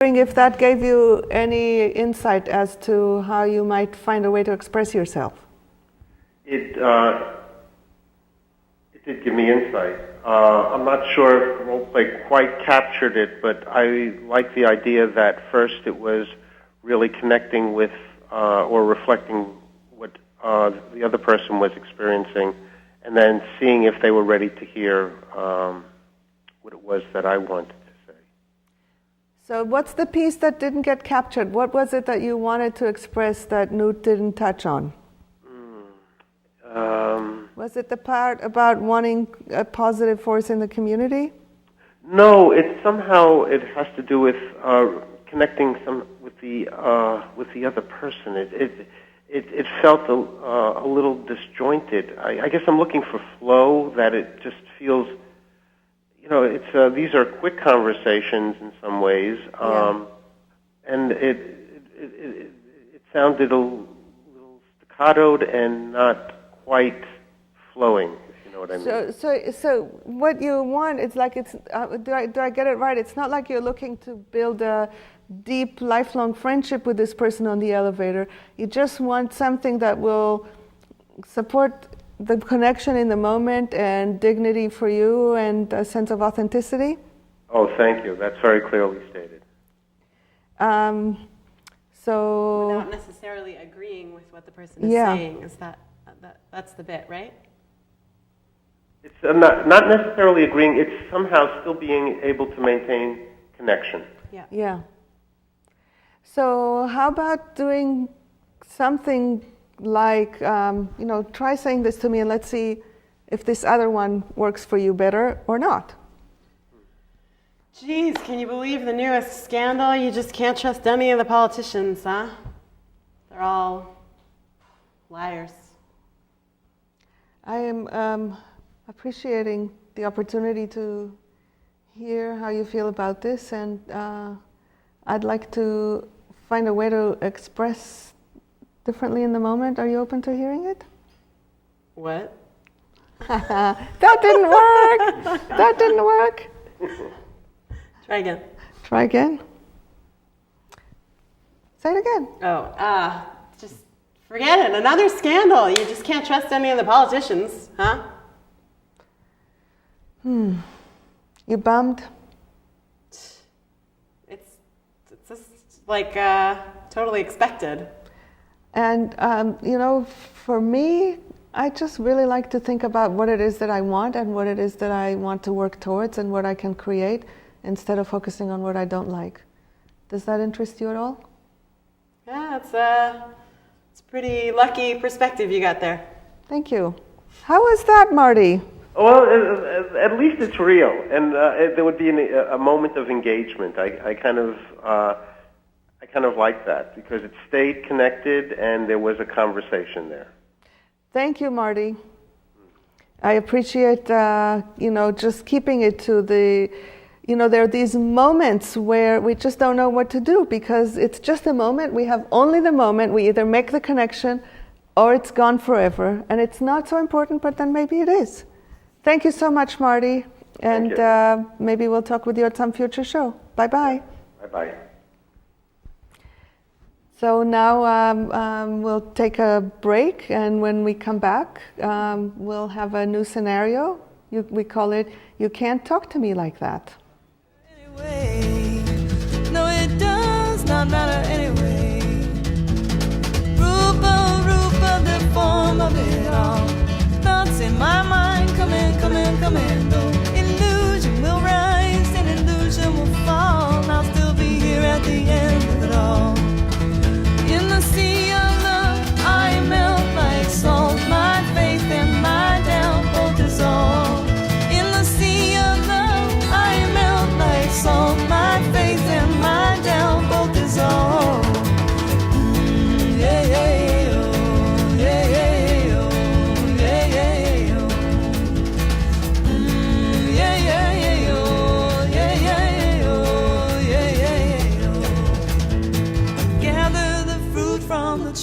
If that gave you any insight as to how you might find a way to express yourself. It did give me insight. I'm not sure if roleplay quite captured it, but I like the idea that first it was really connecting with or reflecting what the other person was experiencing, and then seeing if they were ready to hear what it was that I wanted to say. So what's the piece that didn't get captured? What was it that you wanted to express that Newt didn't touch on? Was it the part about wanting a positive force in the community? No, it has to do with connecting with the other person. It felt a little disjointed. I guess I'm looking for flow. That it just feels, it's these are quick conversations in some ways, and it sounded a little staccatoed and not quite flowing, if you know what I mean. So what you want, it's like do I get it right? It's not like you're looking to build a deep, lifelong friendship with this person on the elevator. You just want something that will support the connection in the moment and dignity for you and a sense of authenticity? Oh, thank you. That's very clearly stated. So without necessarily agreeing with what the person is saying, is that's the bit, right? It's not necessarily agreeing. It's somehow still being able to maintain connection. Yeah. So how about doing something like, try saying this to me and let's see if this other one works for you better or not. Geez, can you believe the newest scandal? You just can't trust any of the politicians, huh? They're all liars. I am appreciating the opportunity to hear how you feel about this, and I'd like to find a way to express differently in the moment. Are you open to hearing it? What? That didn't work! That didn't work! Try again. Try again. Say it again. Just forget it. Another scandal. You just can't trust any of the politicians, huh? You bummed? It's just like totally expected. And, for me, I just really like to think about what it is that I want and what it is that I want to work towards and what I can create instead of focusing on what I don't like. Does that interest you at all? Yeah, it's a pretty lucky perspective you got there. Thank you. How was that, Marty? Well, at least it's real, and there would be a moment of engagement. I kind of like that because it stayed connected and there was a conversation there. Thank you, Marty. I appreciate, just keeping it to the, there are these moments where we just don't know what to do because it's just a moment. We have only the moment. We either make the connection or it's gone forever. And it's not so important, but then maybe it is. Thank you so much, Marty. And maybe we'll talk with you at some future show. Bye-bye. Bye-bye. So now we'll take a break, and when we come back, we'll have a new scenario. We call it, You Can't Talk to Me Like That. Anyway, no, it does not matter anyway. Rupa, the form of it all. Thoughts in my mind, come in, though. Illusion will rise and illusion will fall. I'll still be here at the end of it all. In the sea of love, I melt like salt. My faith and my doubt both dissolve. In the sea of love, I melt like salt. My faith and my doubt both dissolve.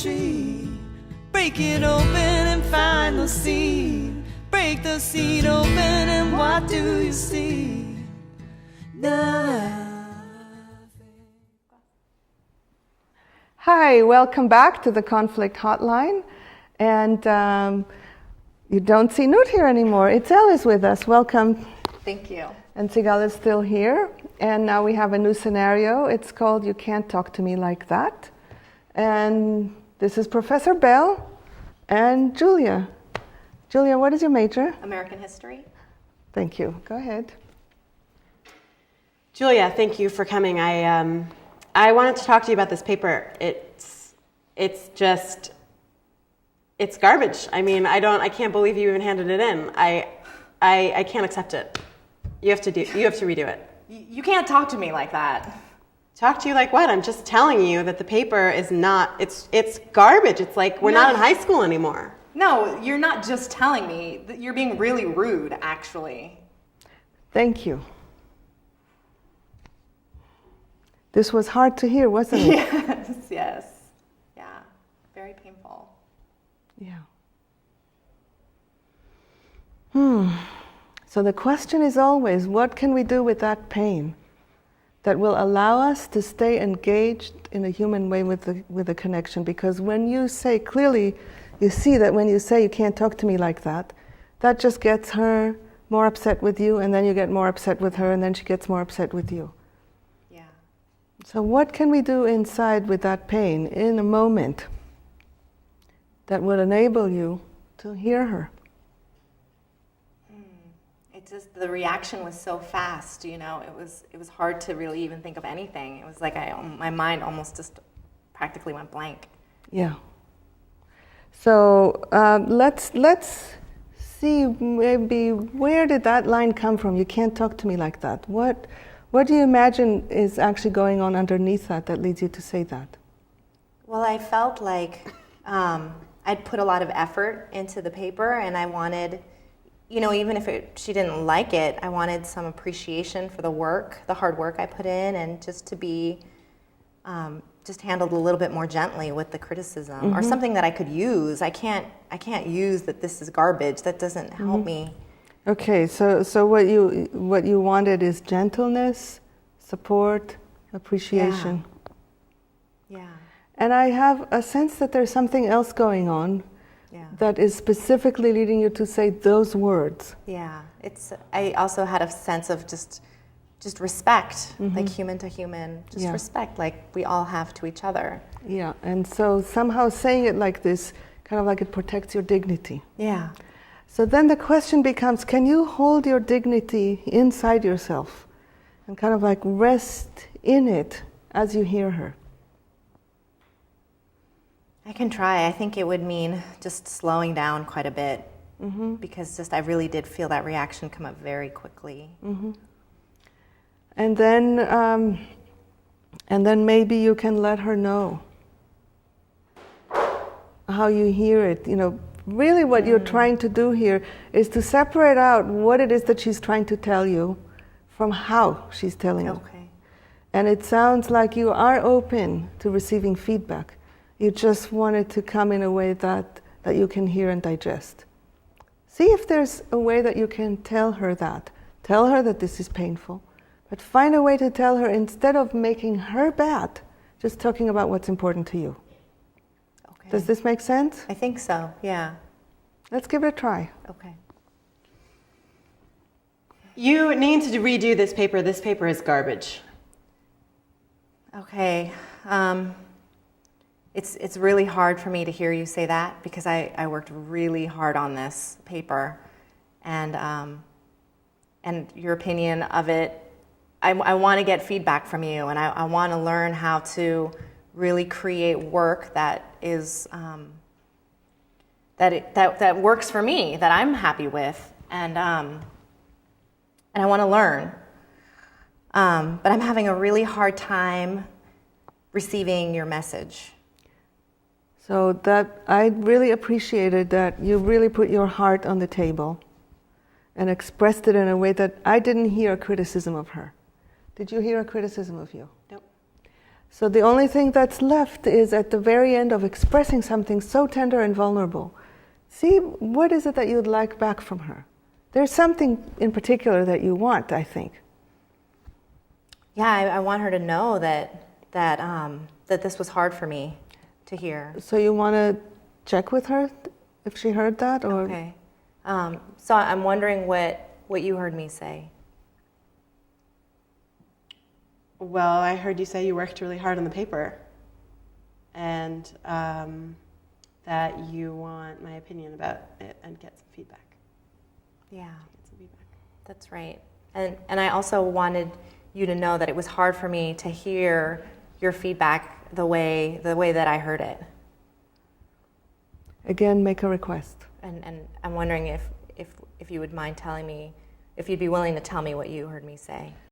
Tree. Break it open and find the seed. Break the seed open and what do you see? Nothing. Hi, welcome back to the Conflict Hotline. And you don't see Newt here anymore. Itzel is with us. Welcome. Thank you. And Sigal is still here. And now we have a new scenario. It's called You Can't Talk to Me Like That. And this is Professor Bell and Julia. Julia, what is your major? American history. Thank you. Go ahead. Julia, thank you for coming. I wanted to talk to you about this paper. It's garbage. I mean, I can't believe you even handed it in. I can't accept it. You have to redo it. You can't talk to me like that. Talk to you like what? I'm just telling you that the paper is not, it's garbage. It's like we're not in high school anymore. No, you're not just telling me. You're being really rude, actually. Thank you. This was hard to hear, wasn't it? Yes. Yeah, very painful. Yeah. So the question is always, what can we do with that pain that will allow us to stay engaged in a human way with the connection? Because when you say clearly, you see that when you say you can't talk to me like that, that just gets her more upset with you, and then you get more upset with her, and then she gets more upset with you. Yeah. So what can we do inside with that pain in a moment that would enable you to hear her? It just, the reaction was so fast, you know, it was hard to really even think of anything. It was like my mind almost just practically went blank. Yeah. So let's see maybe where did that line come from? You can't talk to me like that. What do you imagine is actually going on underneath that leads you to say that? Well, I felt like I'd put a lot of effort into the paper, and I wanted, you know, even if she didn't like it, I wanted some appreciation for the hard work I put in, and just to be just handled a little bit more gently with the criticism, or something that I could use. I can't use that this is garbage. That doesn't help me. Okay, so what you wanted is gentleness, support, appreciation. Yeah. And I have a sense that there's something else going on that is specifically leading you to say those words. Yeah. I also had a sense of just respect, like human to human, respect like we all have to each other. Yeah, and so somehow saying it like this, kind of like it protects your dignity. Yeah. So then the question becomes, can you hold your dignity inside yourself and kind of like rest in it as you hear her? I can try. I think it would mean just slowing down quite a bit, because I really did feel that reaction come up very quickly. And then maybe you can let her know how you hear it. You know, really what you're trying to do here is to separate out what it is that she's trying to tell you from how she's telling you. Okay. And it sounds like you are open to receiving feedback. You just want it to come in a way that you can hear and digest. See if there's a way that you can tell her that. Tell her that this is painful. But find a way to tell her, instead of making her bad, just talking about what's important to you. Okay. Does this make sense? I think so, yeah. Let's give it a try. Okay. You need to redo this paper. This paper is garbage. Okay. It's really hard for me to hear you say that, because I worked really hard on this paper, and your opinion of it, I want to get feedback from you, and I want to learn how to really create work that is that works for me, that I'm happy with, and I want to learn, but I'm having a really hard time receiving your message. So that I really appreciated that you really put your heart on the table and expressed it in a way that I didn't hear a criticism of her. Did you hear a criticism of you? Nope. So the only thing that's left is at the very end of expressing something so tender and vulnerable. See, what is it that you'd like back from her? There's something in particular that you want, I think. Yeah, I want her to know that that that this was hard for me to hear. So you want to check with her if she heard that, or Okay. So I'm wondering what you heard me say. Well, I heard you say you worked really hard on the paper, and that you want my opinion about it and get some feedback. Yeah, Get some feedback. that's right. And I also wanted you to know that it was hard for me to hear your feedback the way that I heard it. again make a request. And I'm wondering if you would mind telling me, if you'd be willing to tell me what you heard me say.